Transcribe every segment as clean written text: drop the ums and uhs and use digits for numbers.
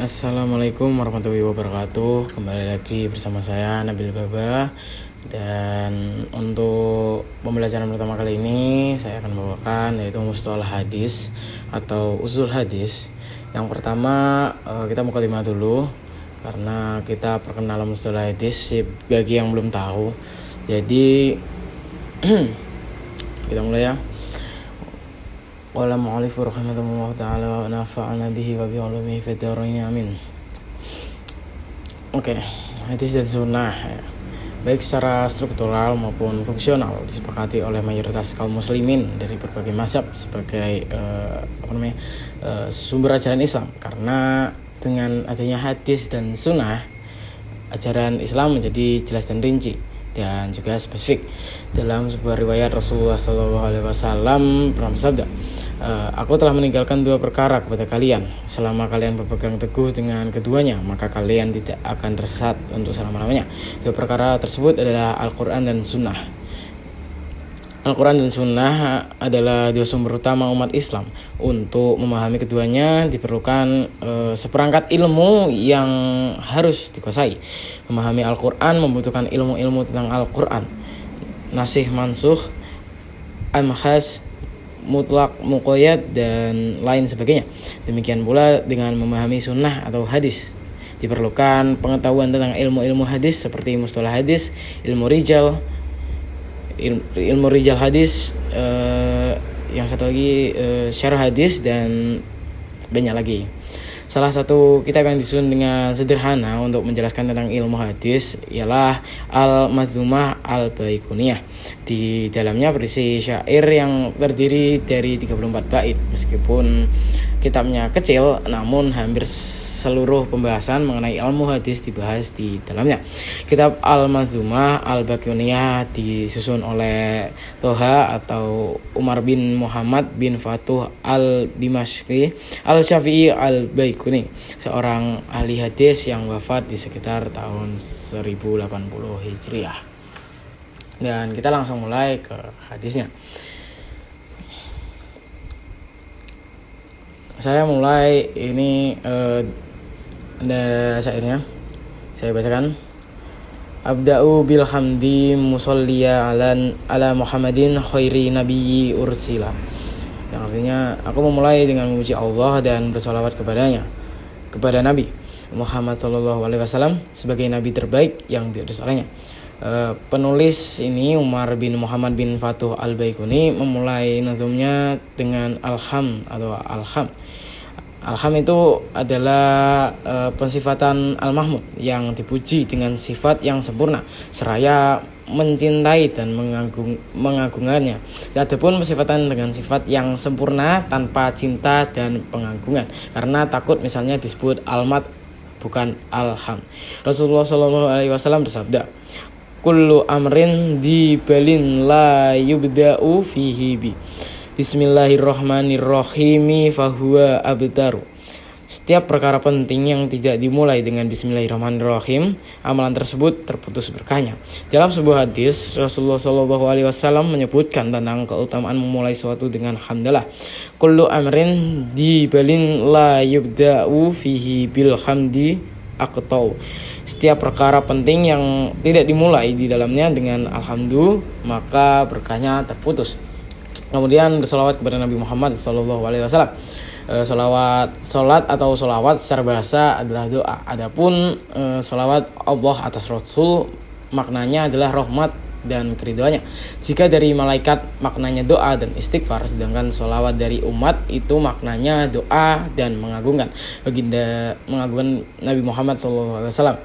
Assalamualaikum warahmatullahi wabarakatuh. Kembali lagi bersama saya Nabil Baba. Dan untuk pembelajaran pertama kali ini saya akan bawakan yaitu mustalah hadis atau usul hadis. Yang pertama kita mukadimah dulu karena kita perkenalan mustalah hadis bagi yang belum tahu. Jadi kita mulai ya. Wala mu'alifu rahimahullah ta'ala wa nafa'ana bihi wa bi'ulumihi fid-dharain amin. Oke, hadis dan sunnah baik secara struktural maupun fungsional disepakati oleh mayoritas kaum muslimin dari berbagai mazhab sebagai sumber ajaran Islam. Karena dengan adanya hadis dan sunnah, ajaran Islam menjadi jelas dan rinci dan juga spesifik. Dalam sebuah riwayat Rasulullah SAW pernah bersabda, aku telah meninggalkan dua perkara kepada kalian. Selama kalian berpegang teguh dengan keduanya, maka kalian tidak akan tersesat untuk selama-lamanya. Dua perkara tersebut adalah Al-Quran dan Sunnah. Al-Quran dan Sunnah adalah dua sumber utama umat Islam. Untuk memahami keduanya diperlukan seperangkat ilmu yang harus dikuasai. Memahami Al-Quran membutuhkan ilmu-ilmu tentang Al-Quran, nasih mansuh, al-makhaz, mutlak, muqayyad, dan lain sebagainya. Demikian pula dengan memahami sunnah atau hadis. Diperlukan pengetahuan tentang ilmu-ilmu hadis seperti mustalah hadis, ilmu rijal hadis, yang satu lagi syarah hadis, dan banyak lagi. Salah satu kitab yang disusun dengan sederhana untuk menjelaskan tentang ilmu hadis ialah Al-Manzumah Al-Baiquniyah. Di dalamnya berisi syair yang terdiri dari 34 bait. Meskipun kitabnya kecil, namun hampir seluruh pembahasan mengenai ilmu hadis dibahas di dalamnya. Kitab Al-Manzumah Al-Baiquniyah disusun oleh Toha atau Umar bin Muhammad bin Fatuh Al-Dimashqi Al-Syafi'i Al-Baiquni, seorang ahli hadis yang wafat di sekitar tahun 1080 Hijriah. Dan kita langsung mulai ke hadisnya. Saya mulai ini ada syairnya. Saya bacakan. Abda'u bil hamdi musalliya ala Muhammadin khairi nabiyyi ursila. Yang artinya aku memulai dengan memuji Allah dan bersolawat kepada Nabi Muhammad SAW sebagai nabi terbaik yang diutus olehnya. Penulis ini Umar bin Muhammad bin Fatuh Al-Baiquni memulai nazumnya dengan alham atau alham. Alham itu adalah pensifatan al-mahmud yang dipuji dengan sifat yang sempurna seraya mencintai dan mengagungannya. Adapun pensifatan dengan sifat yang sempurna tanpa cinta dan pengagungan, karena takut misalnya disebut almat bukan alham. Rasulullah SAW bersabda, kullu amrin dibalin la yubda'u fihi bi Bismillahirrahmanirrahim fahuwa abtaru. Setiap perkara penting yang tidak dimulai dengan Bismillahirrahmanirrahim, amalan tersebut terputus berkahnya. Dalam sebuah hadis, Rasulullah SAW menyebutkan tentang keutamaan memulai suatu dengan hamdalah. Kullu amrin dibalin la yubda'u fihi bil hamdi aqtau. Setiap perkara penting yang tidak dimulai di dalamnya dengan alhamdulillah, maka berkahnya terputus. Kemudian bersolawat kepada Nabi Muhammad SAW. Solat atau solawat secara bahasa adalah doa. Adapun solawat Allah atas Rasul maknanya adalah rahmat dan keridhoannya. Jika dari malaikat maknanya doa dan istighfar, sedangkan solawat dari umat itu maknanya doa dan mengagungkan Nabi Muhammad SAW.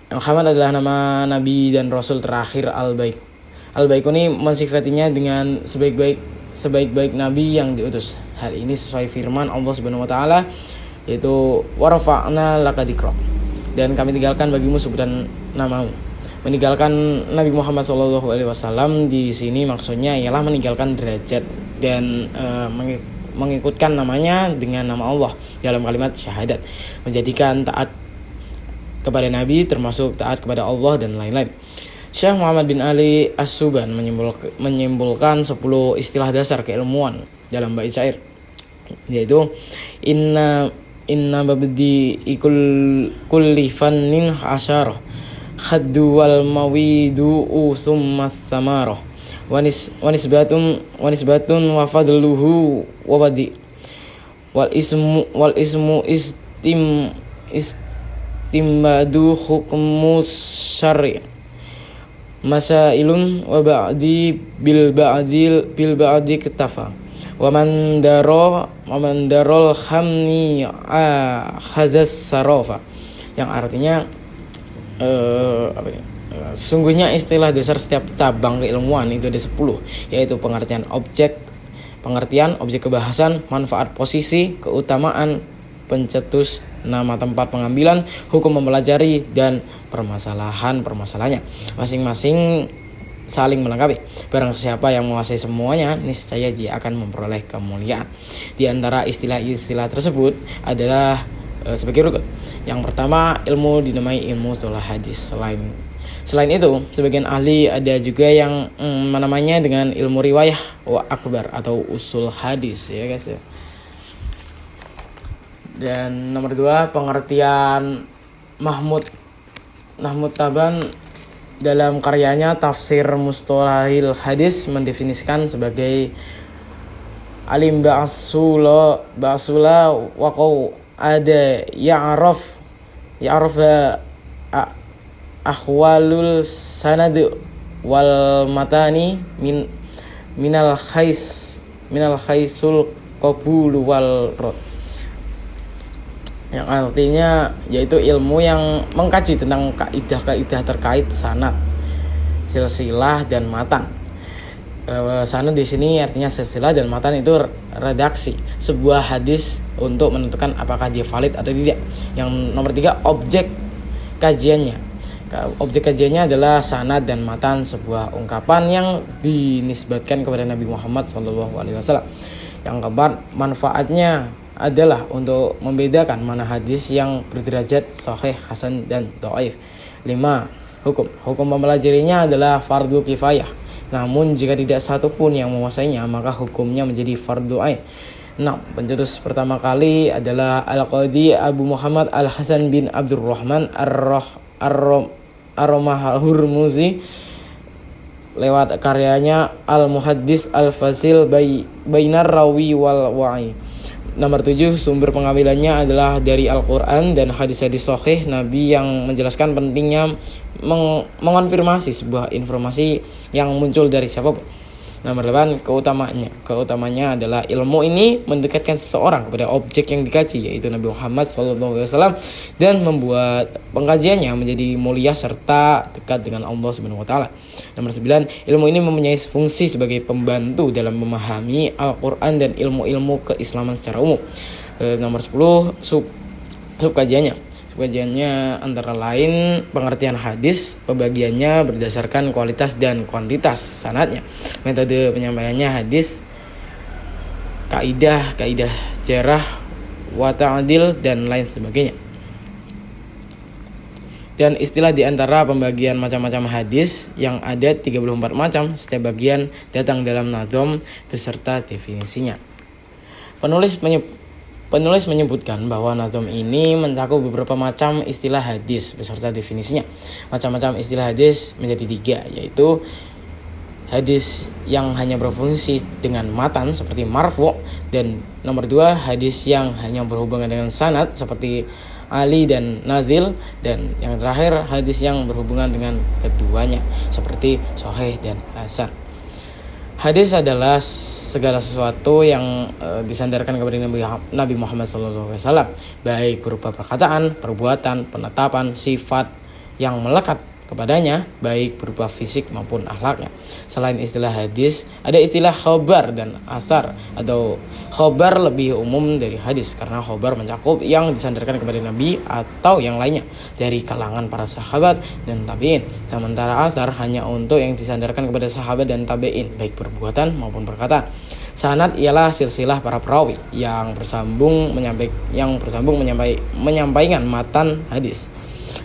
Muhammad adalah nama Nabi dan Rasul terakhir Al-Baiquni mensifatinya dengan sebaik-baik Nabi yang diutus. Hal ini sesuai firman Allah Subhanahu wa taala, yaitu warafa'na laka dzikrak, dan kami tinggalkan bagimu sebutan namamu. Meninggalkan Nabi Muhammad SAW di sini maksudnya ialah meninggalkan derajat dan mengikutkan namanya dengan nama Allah dalam kalimat syahadat, menjadikan taat kepada Nabi termasuk taat kepada Allah dan lain-lain. Syekh Muhammad bin Ali As-Suban menyimpulkan 10 istilah dasar keilmuan dalam bait syair, yaitu inna inna babdi ikul kulli fannin asyarah khaddu wal mawidu summa samarah wanisbatun wa fadluhu wa badi wal ismu istimbadu hukmu syar'i masailun wa ba'di bil ba'di ketafa wa man darol hamni khazas sarofa, yang artinya sesungguhnya istilah dasar setiap cabang keilmuan itu ada 10, yaitu pengertian objek kebahasan, manfaat posisi, keutamaan, pencetus, nama tempat pengambilan, hukum mempelajari, dan permasalahannya. Masing-masing saling melengkapi. Barang siapa yang menguasai semuanya, niscaya dia akan memperoleh kemuliaan. Di antara istilah-istilah tersebut adalah sebagai berikut. Yang pertama, ilmu dinamai ilmu mustalah hadis. Selain itu, sebagian ahli ada juga yang menamainya dengan ilmu riwayah wa akbar atau usul hadis, ya guys ya. Dan nomor 2, pengertian Mahmud Taban dalam karyanya Tafsir Mustalahil Hadis mendefinisikan sebagai alim ba'sula waqau ada ya'raf ahwalul sanad wal matani minal khaisul qabul wal rad, yang artinya yaitu ilmu yang mengkaji tentang kaidah-kaidah terkait sanad, silsilah, dan matan. Sanad di sini artinya silsilah, dan matan itu redaksi sebuah hadis untuk menentukan apakah dia valid atau tidak. Yang nomor 3, objek kajiannya. Objek kajiannya adalah sanad dan matan sebuah ungkapan yang dinisbatkan kepada Nabi Muhammad SAW. Yang keempat, manfaatnya adalah untuk membedakan mana hadis yang berderajat sahih, hasan, dan dhaif. 5. Hukum mempelajarinya adalah fardu kifayah. Namun jika tidak satu pun yang menguasainya, maka hukumnya menjadi fardu ain. 6. Pencetus pertama kali adalah Al-Qadhi Abu Muhammad Al-Hasan bin Abdurrahman Ar-Hurmuzi lewat karyanya Al-Muhaddis Al-Fasil Bainar Rawi wal Wa'i. Nomor 7, sumber pengambilannya adalah dari Al-Quran dan hadis-hadis sahih Nabi yang menjelaskan pentingnya mengonfirmasi sebuah informasi yang muncul dari siapapun. Nomor 8, keutamanya adalah ilmu ini mendekatkan seseorang kepada objek yang dikaji, yaitu Nabi Muhammad SAW, dan membuat pengkajiannya menjadi mulia serta dekat dengan Allah SWT. Nomor 9, ilmu ini mempunyai fungsi sebagai pembantu dalam memahami Al-Quran dan ilmu-ilmu keislaman secara umum. Nomor 10, subkajiannya antara lain pengertian hadis, pembagiannya berdasarkan kualitas dan kuantitas sanadnya, metode penyampaiannya hadis, kaidah jarah wa ta'dil, dan lain sebagainya. Dan istilah di antara pembagian macam-macam hadis yang ada 34 macam, setiap bagian datang dalam nazom beserta definisinya. Penulis menyebutkan bahwa nazom ini mencakup beberapa macam istilah hadis beserta definisinya. Macam-macam istilah hadis menjadi 3, yaitu hadis yang hanya berfungsi dengan matan seperti marfu', dan nomor 2, hadis yang hanya berhubungan dengan sanad seperti Ali dan Nazil, dan yang terakhir hadis yang berhubungan dengan keduanya seperti sahih dan hasan. Hadis adalah segala sesuatu yang disandarkan kepada Nabi Muhammad SAW, baik berupa perkataan, perbuatan, penetapan, sifat yang melekat kepadanya, baik berupa fisik maupun akhlaknya. Selain istilah hadis, ada istilah khobar dan asar, atau khobar lebih umum dari hadis karena khobar mencakup yang disandarkan kepada Nabi atau yang lainnya dari kalangan para sahabat dan tabi'in, sementara asar hanya untuk yang disandarkan kepada sahabat dan tabi'in, baik perbuatan maupun perkataan. Sanad ialah silsilah para perawi yang bersambung menyampaikan matan hadis.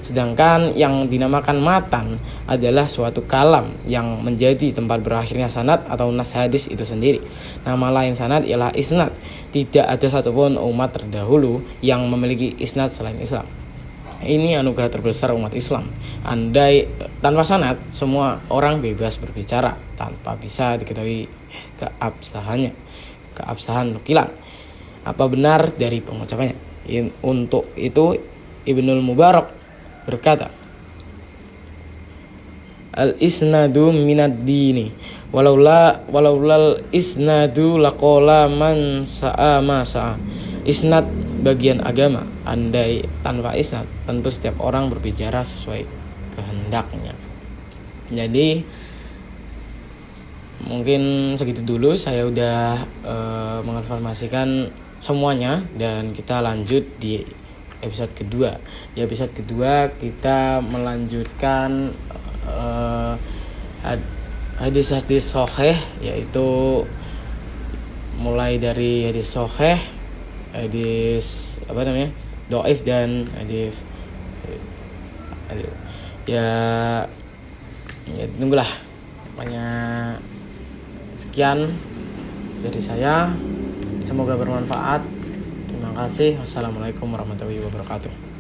Sedangkan yang dinamakan matan adalah suatu kalam yang menjadi tempat berakhirnya sanad atau nas hadis itu sendiri. Nama lain sanad ialah isnad. Tidak ada satupun umat terdahulu yang memiliki isnad selain Islam. Ini anugerah terbesar umat Islam. Andai tanpa sanad, semua orang bebas berbicara tanpa bisa diketahui keabsahan nukilan. Apa benar dari pengucapannya? Untuk itu Ibnul Mubarak berkata, al-isnadu minad dini walaulal isnadu laqala man sa'a ma sa'a. Isnad bagian agama. Andai tanpa isnad, tentu setiap orang berbicara sesuai kehendaknya. Jadi mungkin segitu dulu, saya udah menginformasikan semuanya, dan kita lanjut di episode kedua. Di episode kedua kita melanjutkan hadis-hadis sahih, yaitu mulai dari hadis sahih, hadis dhaif, dan hadis ya tunggulah. Pokoknya sekian dari saya, semoga bermanfaat. Terima kasih. Wassalamualaikum warahmatullahi wabarakatuh.